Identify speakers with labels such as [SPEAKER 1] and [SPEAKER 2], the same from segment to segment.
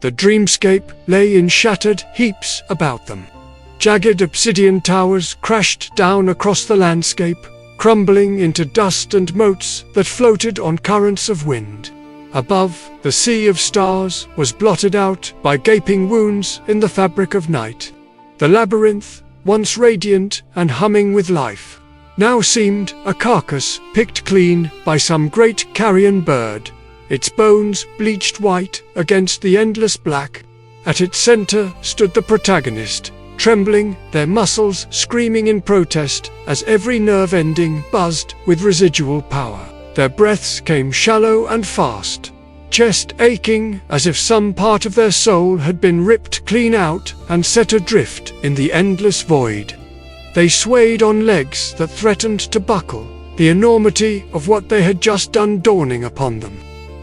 [SPEAKER 1] The dreamscape lay in shattered heaps about them. Jagged obsidian towers crashed down across the landscape, crumbling into dust and motes that floated on currents of wind. Above, the sea of stars was blotted out by gaping wounds in the fabric of night. The labyrinth, once radiant and humming with life, now seemed a carcass picked clean by some great carrion bird, its bones bleached white against the endless black. At its center stood the protagonist, trembling, their muscles screaming in protest as every nerve ending buzzed with residual power. Their breaths came shallow and fast, chest aching as if some part of their soul had been ripped clean out and set adrift in the endless void. They swayed on legs that threatened to buckle, the enormity of what they had just done dawning upon them.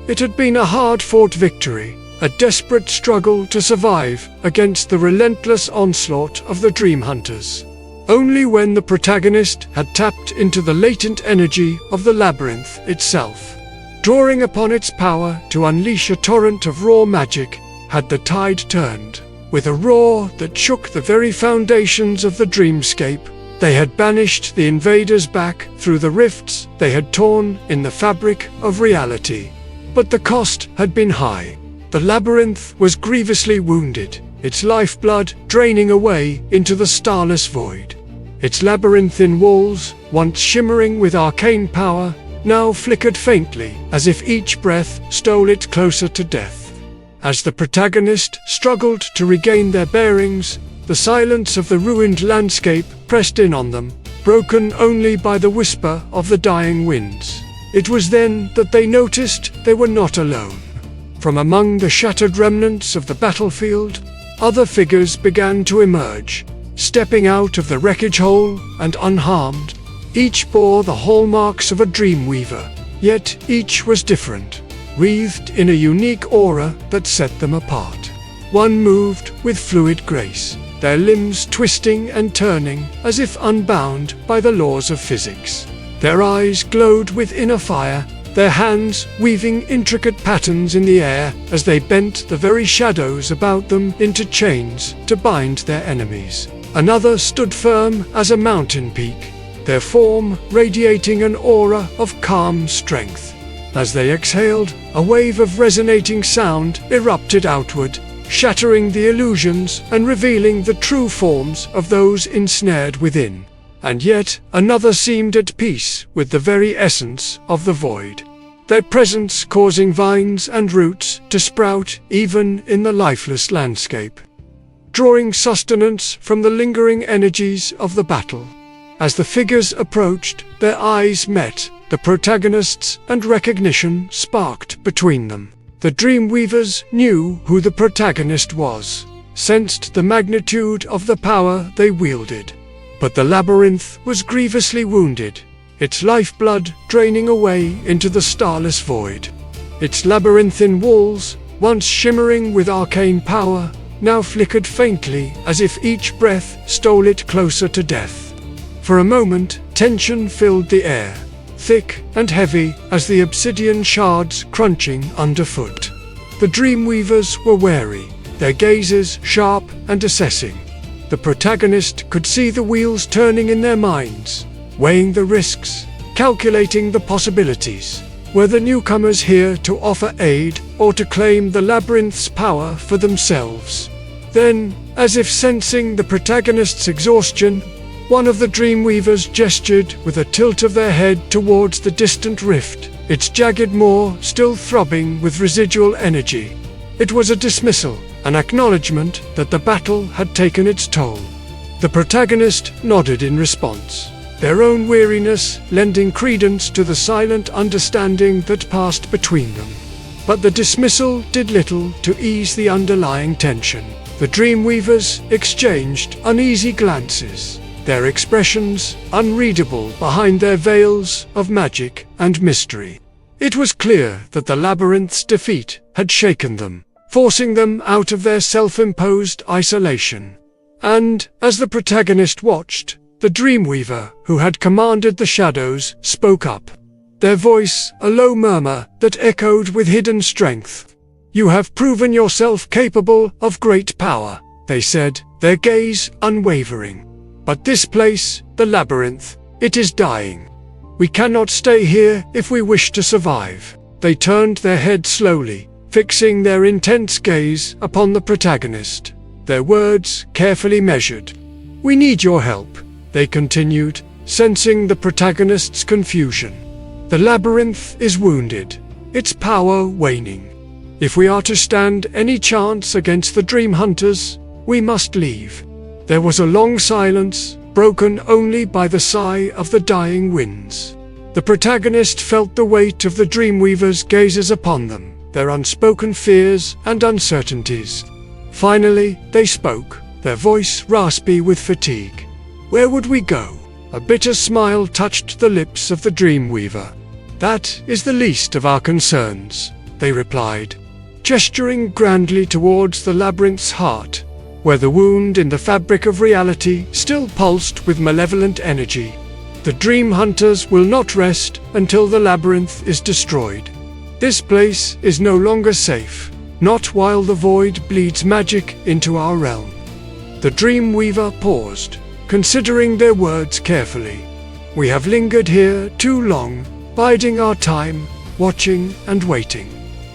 [SPEAKER 1] It had been a hard-fought victory, a desperate struggle to survive against the relentless onslaught of the Dream Hunters. Only when the protagonist had tapped into the latent energy of the labyrinth itself, drawing upon its power to unleash a torrent of raw magic, had the tide turned. With a roar that shook the very foundations of the dreamscape, they had banished the invaders back through the rifts they had torn in the fabric of reality. But the cost had been high. The labyrinth was grievously wounded, its lifeblood draining away into the starless void. Its labyrinthine walls, once shimmering with arcane power, now flickered faintly as if each breath stole it closer to death. As the protagonist struggled to regain their bearings, the silence of the ruined landscape pressed in on them, broken only by the whisper of the dying winds. It was then that they noticed they were not alone. From among the shattered remnants of the battlefield, other figures began to emerge, stepping out of the wreckage whole and unharmed. Each bore the hallmarks of a Dreamweaver, yet each was different, wreathed in a unique aura that set them apart. One moved with fluid grace, their limbs twisting and turning as if unbound by the laws of physics. Their eyes glowed with inner fire, their hands weaving intricate patterns in the air as they bent the very shadows about them into chains to bind their enemies. Another stood firm as a mountain peak, their form radiating an aura of calm strength. As they exhaled, a wave of resonating sound erupted outward, shattering the illusions and revealing the true forms of those ensnared within. And yet another seemed at peace with the very essence of the void, their presence causing vines and roots to sprout even in the lifeless landscape, drawing sustenance from the lingering energies of the battle. As the figures approached, their eyes met, the protagonists, and recognition sparked between them. The Dreamweavers knew who the protagonist was, sensed the magnitude of the power they wielded. But the labyrinth was grievously wounded, its lifeblood draining away into the starless void. Its labyrinthine walls, once shimmering with arcane power, now flickered faintly as if each breath stole it closer to death. For a moment, tension filled the air, thick and heavy as the obsidian shards crunching underfoot. The Dreamweavers were wary, their gazes sharp and assessing. The protagonist could see the wheels turning in their minds, weighing the risks, calculating the possibilities. Were the newcomers here to offer aid or to claim the labyrinth's power for themselves? Then, as if sensing the protagonist's exhaustion, one of the Dreamweavers gestured with a tilt of their head towards the distant rift, its jagged maw still throbbing with residual energy. It was a dismissal, an acknowledgement that the battle had taken its toll. The protagonist nodded in response, their own weariness lending credence to the silent understanding that passed between them. But the dismissal did little to ease the underlying tension. The Dreamweavers exchanged uneasy glances, their expressions unreadable behind their veils of magic and mystery. It was clear that the labyrinth's defeat had shaken them, forcing them out of their self-imposed isolation. And, as the protagonist watched, the Dreamweaver, who had commanded the shadows, spoke up, their voice a low murmur that echoed with hidden strength. "You have proven yourself capable of great power," they said, their gaze unwavering. "But this place, the labyrinth, it is dying. We cannot stay here if we wish to survive." They turned their heads slowly, fixing their intense gaze upon the protagonist, their words carefully measured. "We need your help," they continued, sensing the protagonist's confusion. "The labyrinth is wounded, its power waning. If we are to stand any chance against the Dream Hunters, we must leave." There was a long silence, broken only by the sigh of the dying winds. The protagonist felt the weight of the Dreamweavers' gazes upon them, their unspoken fears and uncertainties. Finally, they spoke, their voice raspy with fatigue. "Where would we go?" A bitter smile touched the lips of the Dreamweaver. "That is the least of our concerns," they replied, gesturing grandly towards the labyrinth's heart, where the wound in the fabric of reality still pulsed with malevolent energy. "The Dream Hunters will not rest until the labyrinth is destroyed. This place is no longer safe, not while the void bleeds magic into our realm." The Dreamweaver paused, considering their words carefully. "We have lingered here too long, biding our time, watching and waiting.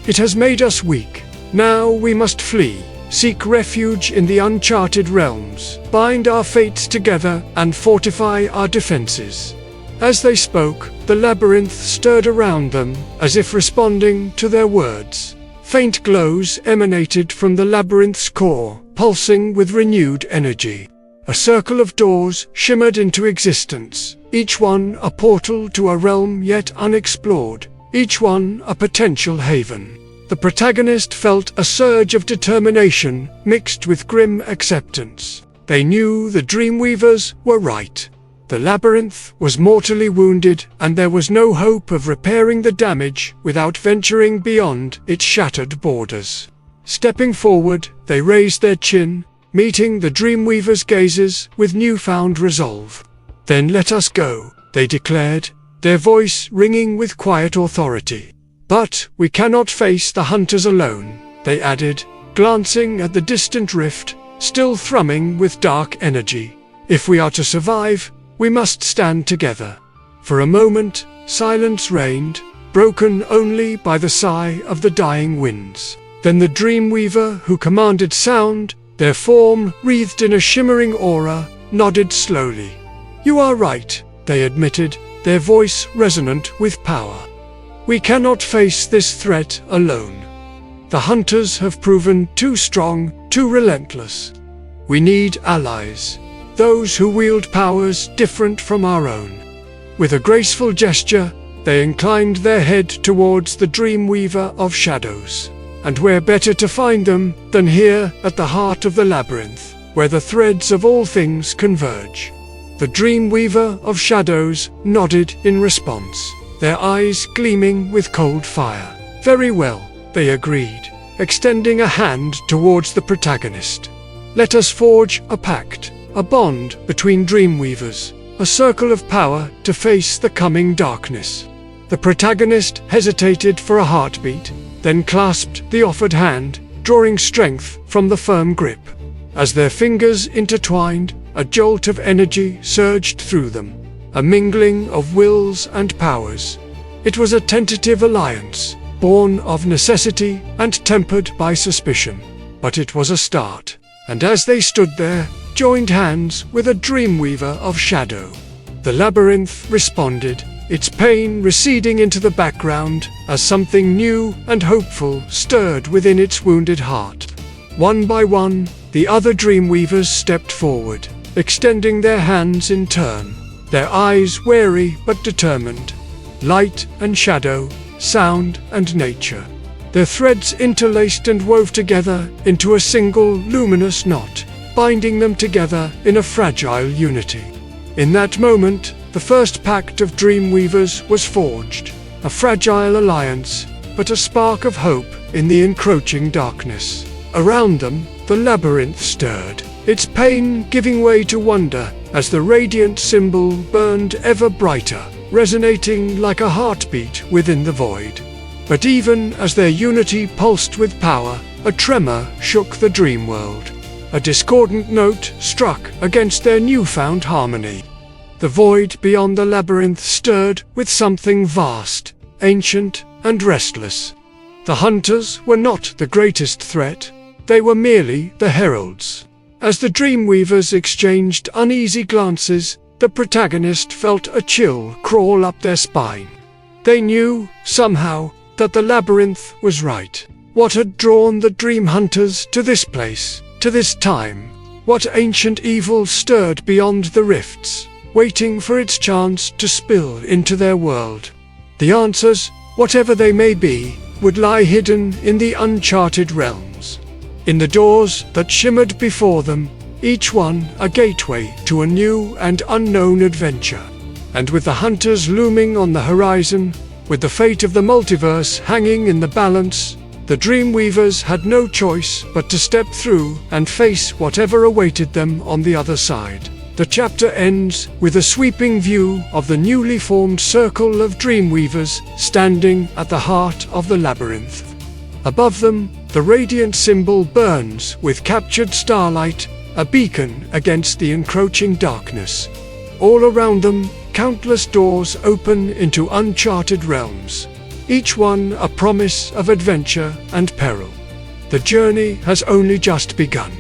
[SPEAKER 1] It has made us weak. Now we must flee, seek refuge in the uncharted realms, bind our fates together and fortify our defenses." As they spoke, the labyrinth stirred around them, as if responding to their words. Faint glows emanated from the labyrinth's core, pulsing with renewed energy. A circle of doors shimmered into existence, each one a portal to a realm yet unexplored, each one a potential haven. The protagonist felt a surge of determination mixed with grim acceptance. They knew the Dreamweavers were right. The labyrinth was mortally wounded, and there was no hope of repairing the damage without venturing beyond its shattered borders. Stepping forward, they raised their chin, meeting the Dreamweavers' gazes with newfound resolve. "Then let us go," they declared, their voice ringing with quiet authority. "But we cannot face the hunters alone," they added, glancing at the distant rift, still thrumming with dark energy. "If we are to survive, we must stand together." For a moment, silence reigned, broken only by the sigh of the dying winds. Then the Dreamweaver who commanded sound, their form wreathed in a shimmering aura, nodded slowly. "You are right," they admitted, their voice resonant with power. "We cannot face this threat alone. The hunters have proven too strong, too relentless. We need allies, those who wield powers different from our own." With a graceful gesture, they inclined their head towards the Dreamweaver of Shadows. And where better to find them than here at the heart of the labyrinth, where the threads of all things converge? The Dreamweaver of Shadows nodded in response, their eyes gleaming with cold fire. "Very well," they agreed, extending a hand towards the protagonist. "Let us forge a pact, a bond between Dreamweavers, a circle of power to face the coming darkness." The protagonist hesitated for a heartbeat, then clasped the offered hand, drawing strength from the firm grip. As their fingers intertwined, a jolt of energy surged through them, a mingling of wills and powers. It was a tentative alliance, born of necessity and tempered by suspicion. But it was a start, and as they stood there, joined hands with a Dreamweaver of Shadow, the labyrinth responded, its pain receding into the background as something new and hopeful stirred within its wounded heart. One by one, the other Dreamweavers stepped forward, extending their hands in turn, their eyes wary but determined. Light and shadow, sound and nature. Their threads interlaced and wove together into a single luminous knot, binding them together in a fragile unity. In that moment, the first Pact of Dreamweavers was forged, a fragile alliance, but a spark of hope in the encroaching darkness. Around them, the labyrinth stirred, its pain giving way to wonder as the radiant symbol burned ever brighter, resonating like a heartbeat within the void. But even as their unity pulsed with power, a tremor shook the dream world. A discordant note struck against their newfound harmony. The void beyond the labyrinth stirred with something vast, ancient, and restless. The hunters were not the greatest threat, they were merely the heralds. As the Dreamweavers exchanged uneasy glances, the protagonist felt a chill crawl up their spine. They knew, somehow, that the labyrinth was right. What had drawn the dream hunters to this place, to this time? What ancient evil stirred beyond the rifts, waiting for its chance to spill into their world? The answers, whatever they may be, would lie hidden in the uncharted realms. In the doors that shimmered before them, each one a gateway to a new and unknown adventure. And with the hunters looming on the horizon, with the fate of the multiverse hanging in the balance, the Dreamweavers had no choice but to step through and face whatever awaited them on the other side. The chapter ends with a sweeping view of the newly formed circle of Dreamweavers standing at the heart of the labyrinth. Above them, the radiant symbol burns with captured starlight, a beacon against the encroaching darkness. All around them, countless doors open into uncharted realms, each one a promise of adventure and peril. The journey has only just begun.